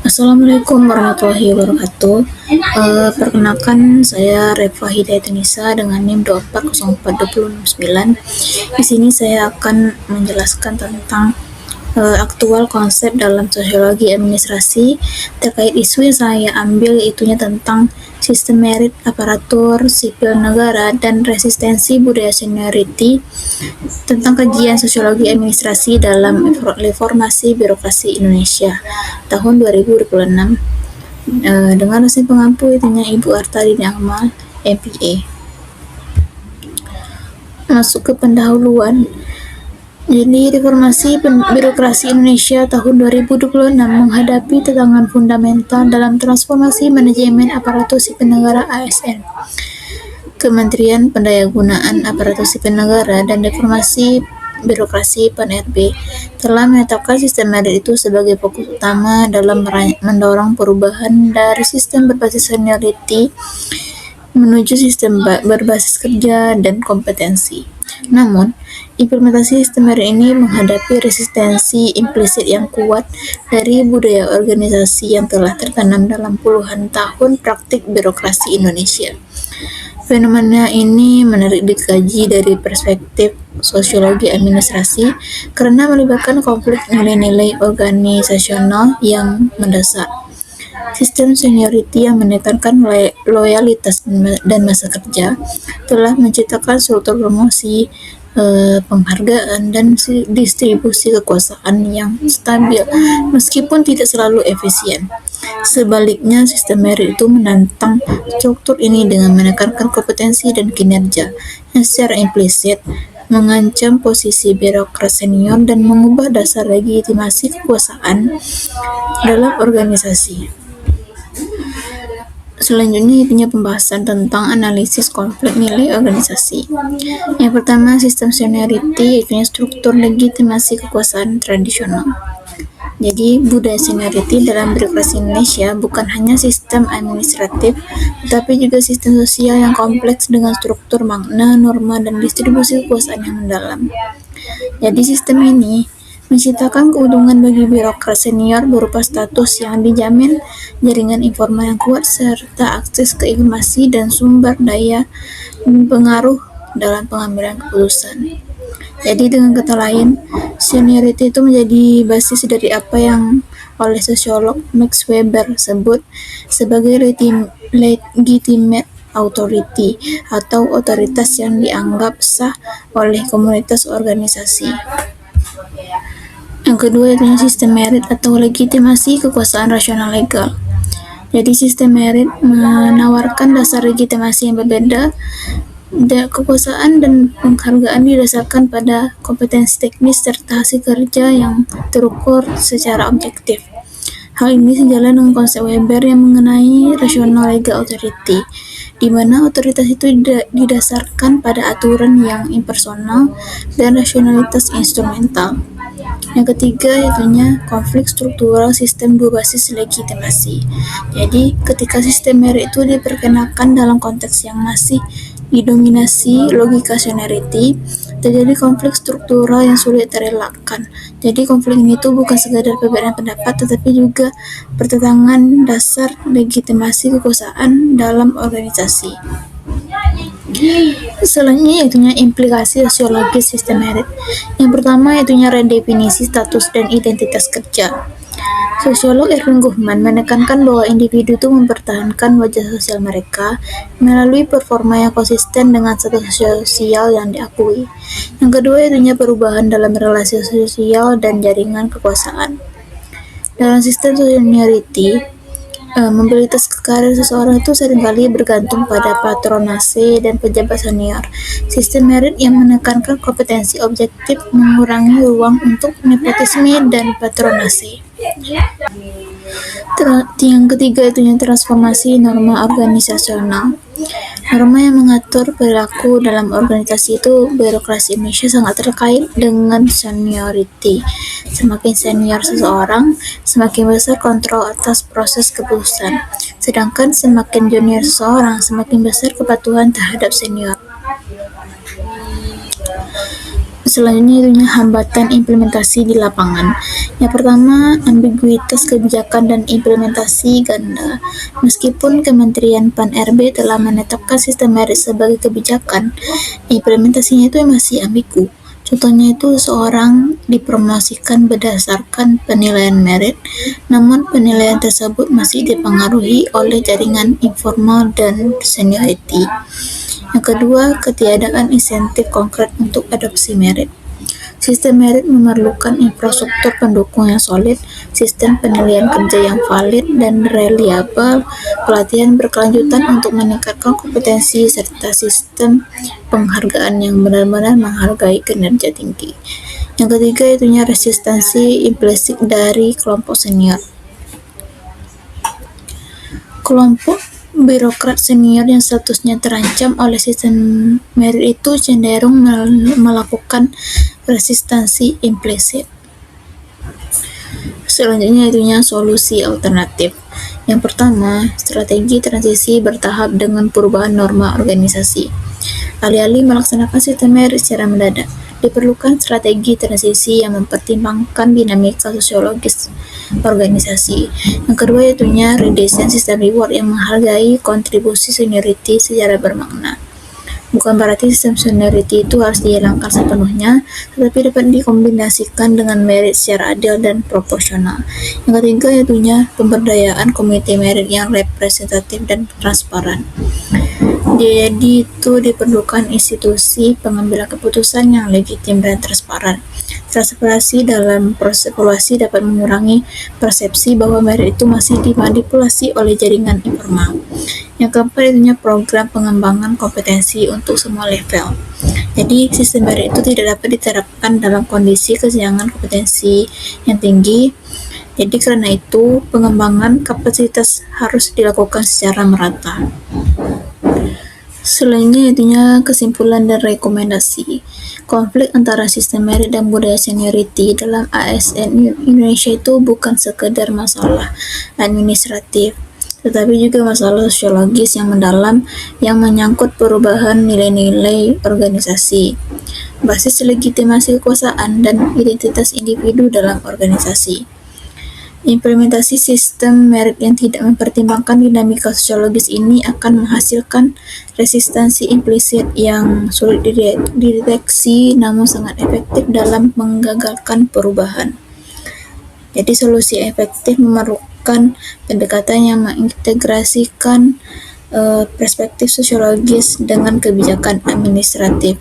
Assalamualaikum warahmatullahi wabarakatuh. Perkenalkan, saya Reva Hidayatunisa dengan NIM 2404269. Di sini saya akan menjelaskan tentang aktual konsep dalam sosiologi administrasi terkait isu yang saya ambil, itunya tentang sistem merit aparatur sipil negara dan resistensi budaya seniority, tentang kajian sosiologi administrasi dalam reformasi birokrasi Indonesia tahun 2026, dengan dosen pengampu itunya Ibu Artadini Akmal, MPA. Masuk ke pendahuluan. Jadi, reformasi birokrasi Indonesia tahun 2026 menghadapi tantangan fundamental dalam transformasi manajemen aparatur sipil negara ASN. Kementerian Pendayagunaan Aparatur Sipil Negara dan Reformasi Birokrasi (PAN-RB) telah menetapkan sistem merit itu sebagai fokus utama dalam mendorong perubahan dari sistem berbasis seniority menuju sistem berbasis kerja dan kompetensi. Namun, implementasi sistem merit ini menghadapi resistensi implisit yang kuat dari budaya organisasi yang telah tertanam dalam puluhan tahun praktik birokrasi Indonesia. Fenomena ini menarik dikaji dari perspektif sosiologi administrasi karena melibatkan konflik nilai-nilai organisasional yang mendasar. Sistem seniority yang menekankan loyalitas dan masa kerja telah menciptakan struktur promosi, penghargaan, dan distribusi kekuasaan yang stabil meskipun tidak selalu efisien. Sebaliknya, sistem merit itu menantang struktur ini dengan menekankan kompetensi dan kinerja yang secara implisit mengancam posisi birokrat senior dan mengubah dasar legitimasi kekuasaan dalam organisasi. Selanjutnya itunya pembahasan tentang analisis konflik nilai organisasi. Yang pertama, sistem seniority, itunya struktur legitimasi kekuasaan tradisional. Jadi, budaya seniority dalam birokrasi Indonesia bukan hanya sistem administratif, tetapi juga sistem sosial yang kompleks dengan struktur makna, norma, dan distribusi kekuasaan yang mendalam. Jadi, sistem ini menciptakan keuntungan bagi birokrat senior berupa status yang dijamin, jaringan informal yang kuat, serta akses ke informasi dan sumber daya pengaruh dalam pengambilan keputusan. Jadi, dengan kata lain, seniority itu menjadi basis dari apa yang oleh sosiolog Max Weber sebut sebagai legitimate authority atau otoritas yang dianggap sah oleh komunitas organisasi. Yang kedua itunya sistem merit atau legitimasi kekuasaan rasional legal. Jadi, sistem merit menawarkan dasar legitimasi yang berbeda. Kekuasaan dan penghargaan didasarkan pada kompetensi teknis serta hasil kerja yang terukur secara objektif. Hal ini sejalan dengan konsep Weber yang mengenai rational legal authority, di mana otoritas itu didasarkan pada aturan yang impersonal dan rasionalitas instrumental. Yang ketiga itunya konflik struktural sistem dua basis legitimasi. Jadi, ketika sistem merit itu diperkenalkan dalam konteks yang masih didominasi logika seniority, terjadi konflik struktural yang sulit terelakkan. Jadi, konflik ini tuh bukan sekadar perbedaan pendapat, tetapi juga pertentangan dasar legitimasi kekuasaan dalam organisasi. Selanjutnya itunya implikasi sosiologis sistem merit. Yang pertama itunya redefinisi status dan identitas kerja. Sosiolog Erwin Goffman menekankan bahwa individu itu mempertahankan wajah sosial mereka melalui performa yang konsisten dengan status sosial yang diakui. Yang kedua itunya perubahan dalam relasi sosial dan jaringan kekuasaan. Dalam sistem seniority, mobilitas karir seseorang itu seringkali bergantung pada patronase dan pejabat senior. Sistem merit yang menekankan kompetensi objektif mengurangi ruang untuk nepotisme dan patronase. Yang ketiga itunya transformasi norma organisasional. Norma yang mengatur perilaku dalam organisasi itu birokrasi Indonesia sangat terkait dengan seniority. Semakin senior seseorang, semakin besar kontrol atas proses keputusan. Sedangkan semakin junior seseorang, semakin besar kepatuhan terhadap senior. Selanjutnya itunya hambatan implementasi di lapangan. Yang pertama, ambiguitas kebijakan dan implementasi ganda. Meskipun Kementerian Pan-RB telah menetapkan sistem merit sebagai kebijakan, implementasinya itu masih ambigu. Contohnya itu seorang dipromosikan berdasarkan penilaian merit, namun penilaian tersebut masih dipengaruhi oleh jaringan informal dan seniority. Yang kedua, ketiadaan insentif konkret untuk adopsi merit. Sistem merit memerlukan infrastruktur pendukung yang solid, sistem penilaian kerja yang valid dan reliabel, pelatihan berkelanjutan untuk meningkatkan kompetensi, serta sistem penghargaan yang benar-benar menghargai kinerja tinggi. Yang ketiga itunya resistensi implisit dari kelompok senior. Kelompok birokrat senior yang statusnya terancam oleh sistem merit itu cenderung melakukan resistensi implisit. Selanjutnya itunya solusi alternatif. Yang pertama, strategi transisi bertahap dengan perubahan norma organisasi. Alih-alih melaksanakan sistem merit secara mendadak, diperlukan strategi transisi yang mempertimbangkan dinamika sosiologis organisasi. Yang kedua itunya redesign sistem reward yang menghargai kontribusi seniority secara bermakna. Bukan berarti sistem seniority itu harus dihilangkan sepenuhnya, tetapi dapat dikombinasikan dengan merit secara adil dan proporsional. Yang ketiga itunya pemberdayaan komite merit yang representatif dan transparan. Jadi itu diperlukan institusi pengambilan keputusan yang legitim dan transparan. Transparansi dalam proses evaluasi dapat mengurangi persepsi bahwa merit itu masih dimanipulasi oleh jaringan informal. Yang keempat itunya program pengembangan kompetensi untuk semua level. Jadi sistem merit itu tidak dapat diterapkan dalam kondisi kesenjangan kompetensi yang tinggi. Jadi karena itu pengembangan kapasitas harus dilakukan secara merata. Selanjutnya itunya kesimpulan dan rekomendasi. Konflik antara sistem merit dan budaya seniority dalam ASN Indonesia itu bukan sekedar masalah administratif, tetapi juga masalah sosiologis yang mendalam yang menyangkut perubahan nilai-nilai organisasi, basis legitimasi kekuasaan, dan identitas individu dalam organisasi. Implementasi sistem merit yang tidak mempertimbangkan dinamika sosiologis ini akan menghasilkan resistensi implisit yang sulit dideteksi namun sangat efektif dalam menggagalkan perubahan. Jadi solusi efektif memerlukan pendekatan yang mengintegrasikan perspektif sosiologis dengan kebijakan administratif.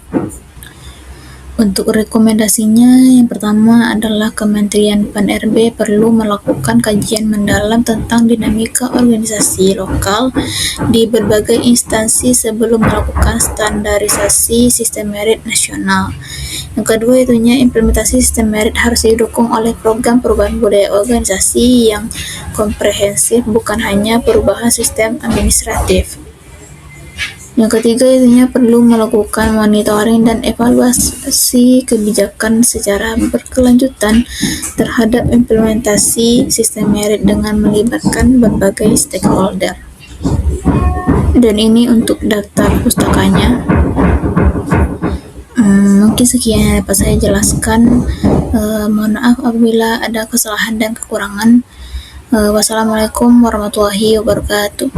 Untuk rekomendasinya, yang pertama adalah Kementerian Pan-RB perlu melakukan kajian mendalam tentang dinamika organisasi lokal di berbagai instansi sebelum melakukan standarisasi sistem merit nasional. Yang kedua itunya implementasi sistem merit harus didukung oleh program perubahan budaya organisasi yang komprehensif, bukan hanya perubahan sistem administratif. Yang ketiga itunya perlu melakukan monitoring dan evaluasi kebijakan secara berkelanjutan terhadap implementasi sistem merit dengan melibatkan berbagai stakeholder. Dan ini untuk daftar pustakanya. Mungkin sekian yang dapat saya jelaskan. Mohon maaf apabila ada kesalahan dan kekurangan. Wassalamualaikum warahmatullahi wabarakatuh.